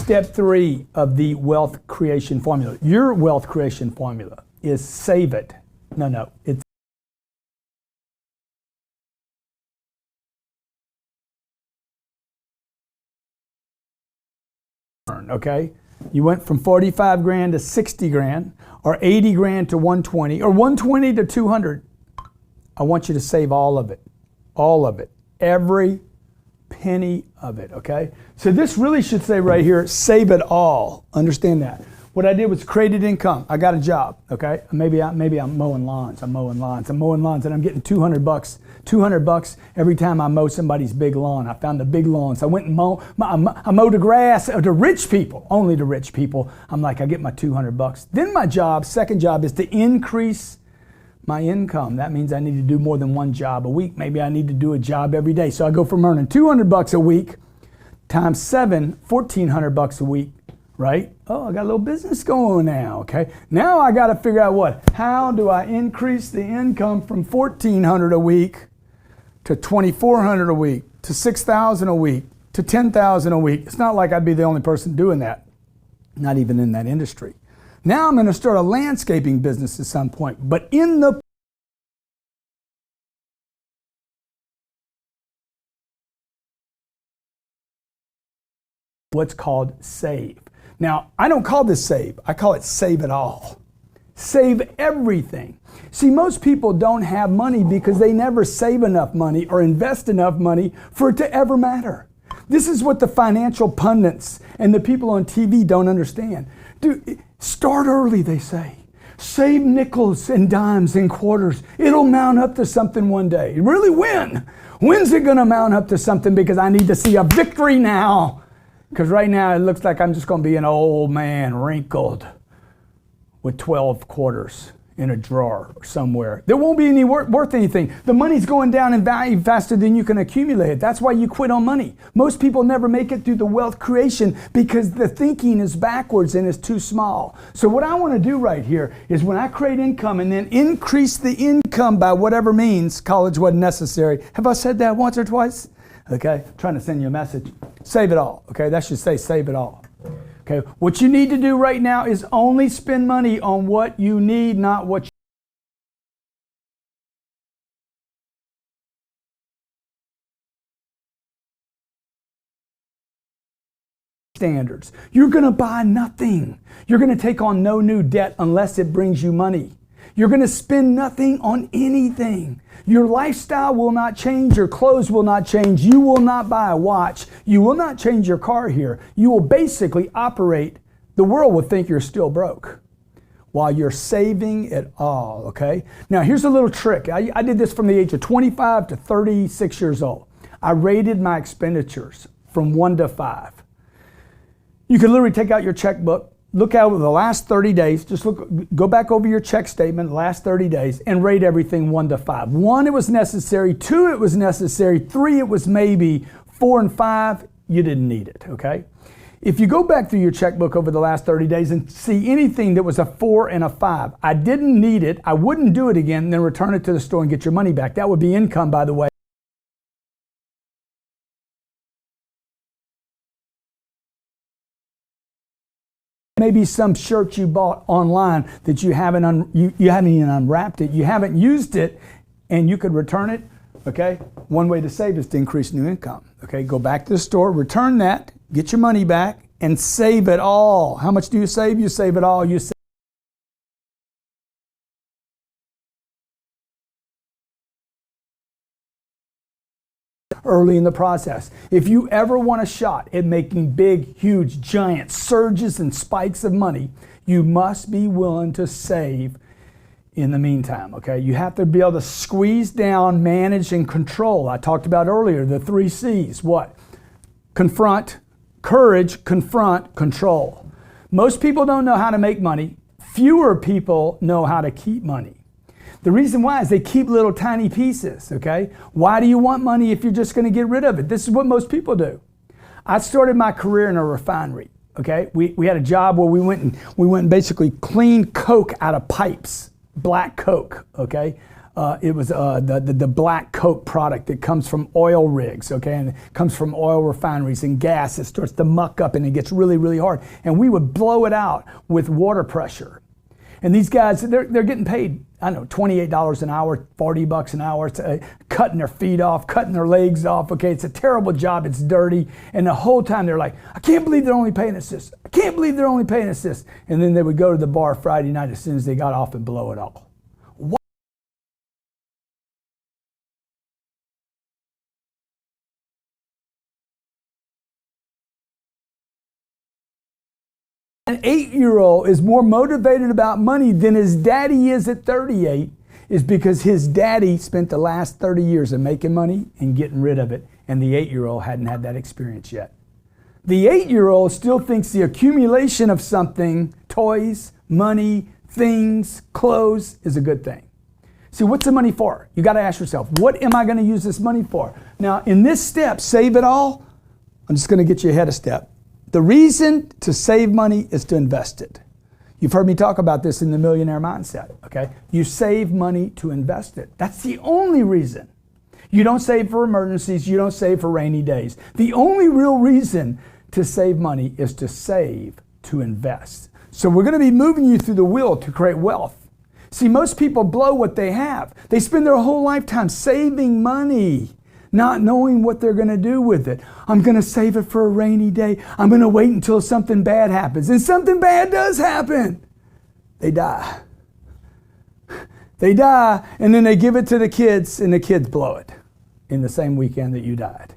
step 3 of the wealth creation formula. Your wealth creation formula is save it. No, it's okay? You went from 45 grand to 60 grand, or 80 grand to 120, or 120 to 200. I want you to save all of it, every penny of it, okay? So this really should say right here, save it all. Understand that. What I did was created income. I got a job, okay? Maybe I'm mowing lawns. I'm mowing lawns, and I'm getting $200 every time I mow somebody's big lawn. I found the big lawns. I went and I mowed the grass to rich people, only to rich people. I'm like, I get my $200. Then my job, second job, is to increase my income. That means I need to do more than one job a week. Maybe I need to do a job every day. So I go from earning $200 a week times 7, $1,400 a week, right? Oh, I got a little business going now, okay? Now I got to figure out what? How do I increase the income from $1,400 a week to $2,400 a week to $6,000 a week to $10,000 a week? It's not like I'd be the only person doing that, not even in that industry. Now I'm going to start a landscaping business at some point, but in the what's called save. Now, I don't call this save. I call it save it all. Save everything. See, most people don't have money because they never save enough money or invest enough money for it to ever matter. This is what the financial pundits and the people on TV don't understand. Dude, start early, they say. Save nickels and dimes and quarters. It'll mount up to something one day. Really, when? When's it going to mount up to something? Because I need to see a victory now. Because right now it looks like I'm just going to be an old man, wrinkled, with 12 quarters in a drawer somewhere. There won't be any worth anything. The money's going down in value faster than you can accumulate it. That's why you quit on money. Most people never make it through the wealth creation because the thinking is backwards and is too small. So what I want to do right here is when I create income and then increase the income by whatever means, college wasn't necessary. Have I said that once or twice? Okay, I'm trying to send you a message. Save it all. Okay, that should say save it all. Okay, what you need to do right now is only spend money on what you need, not what you standards. You're going to buy nothing. You're going to take on no new debt unless it brings you money. You're going to spend nothing on anything. Your lifestyle will not change. Your clothes will not change. You will not buy a watch. You will not change your car here. You will basically operate. The world will think you're still broke while you're saving it all, okay? Now, here's a little trick. I did this from the age of 25 to 36 years old. I rated my expenditures from 1 to 5. You can literally take out your checkbook, look out over the last 30 days, go back over your check statement the last 30 days and rate everything 1 to 5. 1, it was necessary. 2, it was necessary. 3, it was maybe. 4 and 5, you didn't need it, okay? If you go back through your checkbook over the last 30 days and see anything that was a 4 and a 5, I didn't need it, I wouldn't do it again, then return it to the store and get your money back. That would be income, by the way. Maybe some shirt you bought online that you haven't even unwrapped it, you haven't used it, and you could return it. Okay, one way to save is to increase new income. Okay, go back to the store, return that, get your money back, and save it all. How much do you save? You save it all. You save early in the process. If you ever want a shot at making big, huge, giant surges and spikes of money, you must be willing to save in the meantime, okay? You have to be able to squeeze down, manage, and control. I talked about earlier the 3 C's. What? Confront, courage, confront, control. Most people don't know how to make money. Fewer people know how to keep money. The reason why is they keep little tiny pieces, okay? Why do you want money if you're just going to get rid of it? This is what most people do. I started my career in a refinery, okay? We had a job where we went and basically cleaned coke out of pipes, black coke, okay? it was the black coke product that comes from oil rigs, okay, and it comes from oil refineries and gas. It starts to muck up and it gets really, really hard. And we would blow it out with water pressure. And these guys, they're getting paid, I don't know, $28 an hour, $40 an hour, it's, cutting their feet off, cutting their legs off. Okay, it's a terrible job. It's dirty. And the whole time they're like, I can't believe they're only paying us this. I can't believe they're only paying us this. And then they would go to the bar Friday night as soon as they got off and blow it all. An 8-year-old is more motivated about money than his daddy is at 38 is because his daddy spent the last 30 years of making money and getting rid of it, and the 8-year-old hadn't had that experience yet. The 8-year-old still thinks the accumulation of something, toys, money, things, clothes, is a good thing. See, what's the money for? You got to ask yourself, what am I going to use this money for? Now, in this step, save it all, I'm just going to get you ahead a step. The reason to save money is to invest it. You've heard me talk about this in the Millionaire Mindset, okay? You save money to invest it. That's the only reason. You don't save for emergencies. You don't save for rainy days. The only real reason to save money is to save to invest. So we're going to be moving you through the wheel to create wealth. See, most people blow what they have. They spend their whole lifetime saving money, not knowing what they're going to do with it. I'm going to save it for a rainy day. I'm going to wait until something bad happens. And something bad does happen. They die. They die, and then they give it to the kids, and the kids blow it in the same weekend that you died.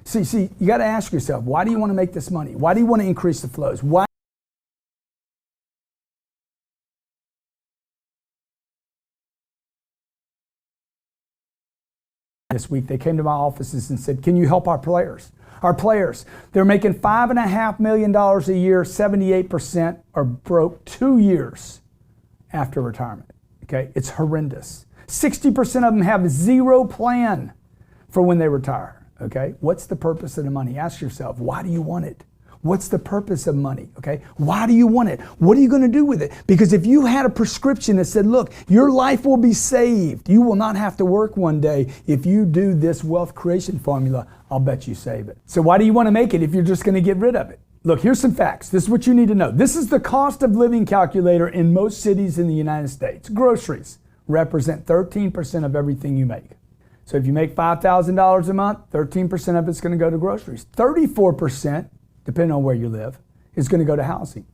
See, you got to ask yourself, why do you want to make this money? Why do you want to increase the flows? Why? This week, they came to my offices and said, can you help our players? Our players, they're making $5.5 million a year, 78% are broke 2 years after retirement. Okay, it's horrendous. 60% of them have zero plan for when they retire. Okay, what's the purpose of the money? Ask yourself, why do you want it? What's the purpose of money? Okay, why do you want it? What are you going to do with it? Because if you had a prescription that said, look, your life will be saved, you will not have to work one day if you do this wealth creation formula, I'll bet you save it. So why do you want to make it if you're just going to get rid of it? Look, here's some facts. This is what you need to know. This is the cost of living calculator in most cities in the United States. Groceries represent 13% of everything you make. So if you make $5,000 a month, 13% of it's going to go to groceries. 34%, depending on where you live, is going to go to housing.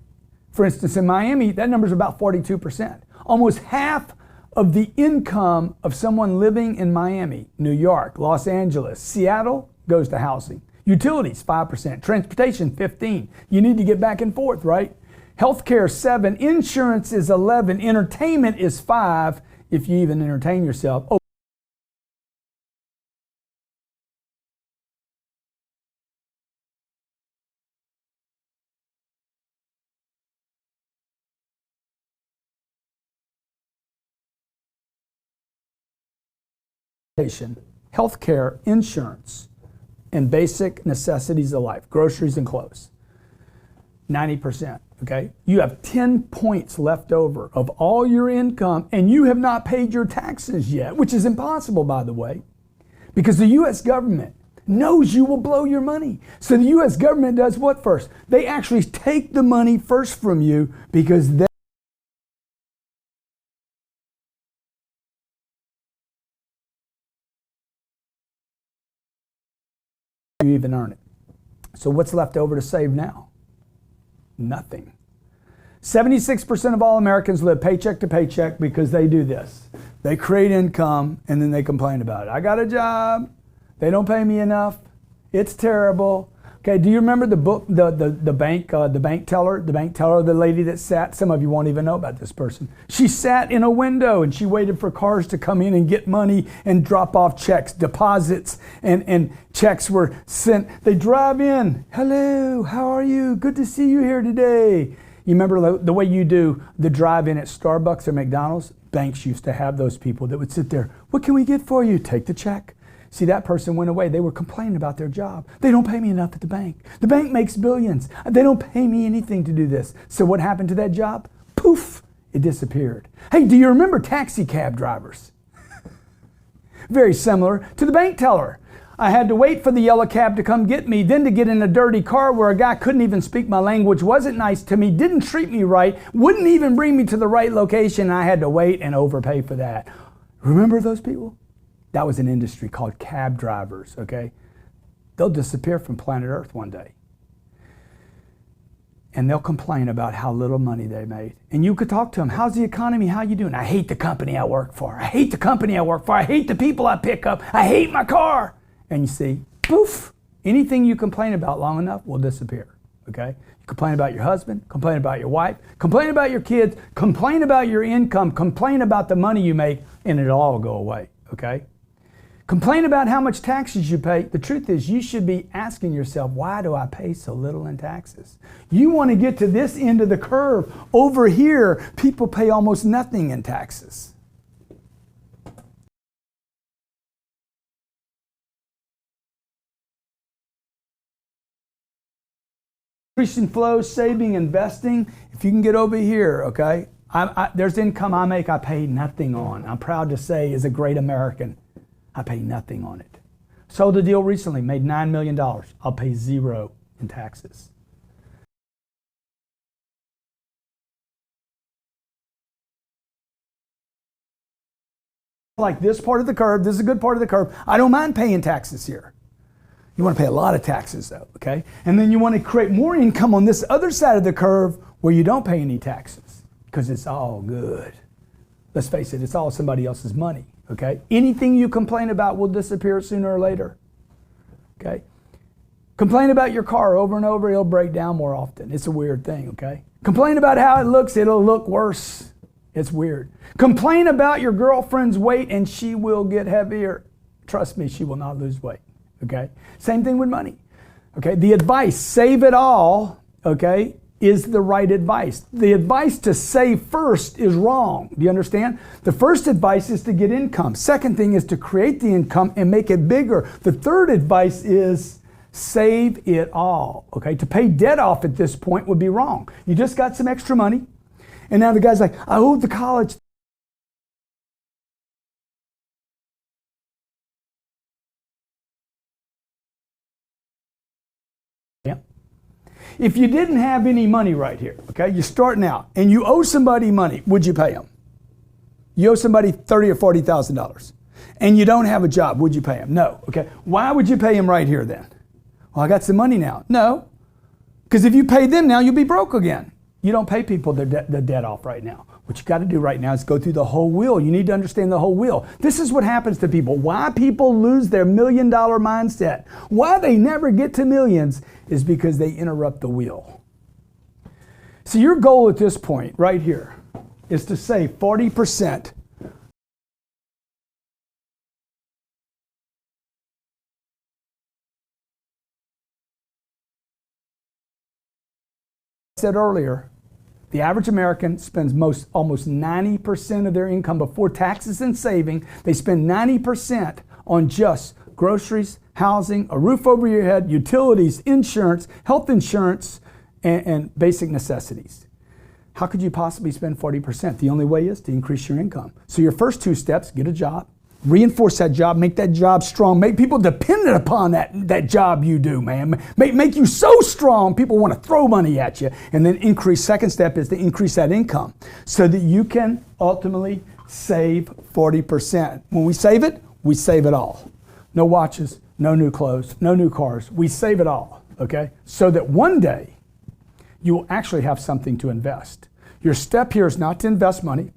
For instance, in Miami, that number is about 42%. Almost half of the income of someone living in Miami, New York, Los Angeles, Seattle goes to housing. Utilities, 5%. Transportation, 15%. You need to get back and forth, right? Healthcare, 7%. Insurance is 11%. Entertainment is 5%, if you even entertain yourself. Healthcare, insurance, and basic necessities of life, groceries and clothes. 90%, okay? You have 10 points left over of all your income, and you have not paid your taxes yet, which is impossible, by the way, because the U.S. government knows you will blow your money. So the U.S. government does what first? They actually take the money first from you because they you even earn it. So what's left over to save now? Nothing. 76% of all Americans live paycheck to paycheck because they do this. They create income and then they complain about it. I got a job, they don't pay me enough, it's terrible. Okay, do you remember the book, the bank teller, the lady that sat, some of you won't even know about this person. She sat in a window and she waited for cars to come in and get money and drop off checks, deposits, and checks were sent. They drive in, hello, how are you? Good to see you here today. You remember the way you do the drive-in at Starbucks or McDonald's? Banks used to have those people that would sit there. What can we get for you? Take the check. See, that person went away. They were complaining about their job. They don't pay me enough at the bank. The bank makes billions. They don't pay me anything to do this. So what happened to that job? Poof, it disappeared. Hey, do you remember taxi cab drivers? Very similar to the bank teller. I had to wait for the yellow cab to come get me, then to get in a dirty car where a guy couldn't even speak my language, wasn't nice to me, didn't treat me right, wouldn't even bring me to the right location, and I had to wait and overpay for that. Remember those people? That was an industry called cab drivers, okay? They'll disappear from planet Earth one day. And they'll complain about how little money they made. And you could talk to them, how's the economy, how you doing? I hate the company I work for. I hate the company I work for. I hate the people I pick up. I hate my car. And you see, poof, anything you complain about long enough will disappear, okay? You complain about your husband, complain about your wife, complain about your kids, complain about your income, complain about the money you make, and it'll all go away, okay? Complain about how much taxes you pay. The truth is, you should be asking yourself, why do I pay so little in taxes? You want to get to this end of the curve. Over here, people pay almost nothing in taxes. Increasing flow, saving, investing. If you can get over here, okay? There's income I make I pay nothing on. I'm proud to say, as a great American, I pay nothing on it. Sold a deal recently, made $9 million. I'll pay zero in taxes. Like this part of the curve, this is a good part of the curve. I don't mind paying taxes here. You want to pay a lot of taxes though, okay? And then you want to create more income on this other side of the curve where you don't pay any taxes because it's all good. Let's face it, it's all somebody else's money. Okay? Anything you complain about will disappear sooner or later. Okay? Complain about your car over and over, it'll break down more often. It's a weird thing, okay? Complain about how it looks, it'll look worse. It's weird. Complain about your girlfriend's weight and she will get heavier. Trust me, she will not lose weight. Okay? Same thing with money. Okay? The advice, save it all, okay, is the right advice. The advice to save first is wrong. Do you understand? The first advice is to get income. Second thing is to create the income and make it bigger. The third advice is save it all. Okay? To pay debt off at this point would be wrong. You just got some extra money, and now the guy's like, I owe the college. Yeah. If you didn't have any money right here, okay, you're starting out and you owe somebody money, would you pay them? You owe somebody $30,000 or $40,000 and you don't have a job, would you pay them? No. Okay. Why would you pay him right here then? Well, I got some money now. No. Because if you pay them now, you'll be broke again. You don't pay people the debt off right now. What you got to do right now is go through the whole wheel. You need to understand the whole wheel. This is what happens to people. Why people lose their $1 million mindset, why they never get to millions, is because they interrupt the wheel. So your goal at this point right here is to save 40%. I said earlier, the average American spends almost 90% of their income before taxes and saving. They spend 90% on just groceries, housing, a roof over your head, utilities, insurance, health insurance, and basic necessities. How could you possibly spend 40%? The only way is to increase your income. So your first two steps, get a job, reinforce that job, make that job strong, make people dependent upon that job you do, man. Make you so strong, people want to throw money at you. And then increase, second step is to increase that income so that you can ultimately save 40%. When we save it all. No watches, no new clothes, no new cars. We save it all, okay? So that one day you will actually have something to invest. Your step here is not to invest money.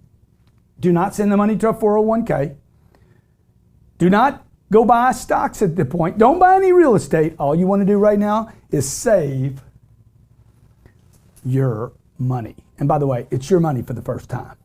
Do not send the money to a 401k. Do not go buy stocks at the point. Don't buy any real estate. All you want to do right now is save your money. And by the way, it's your money for the first time.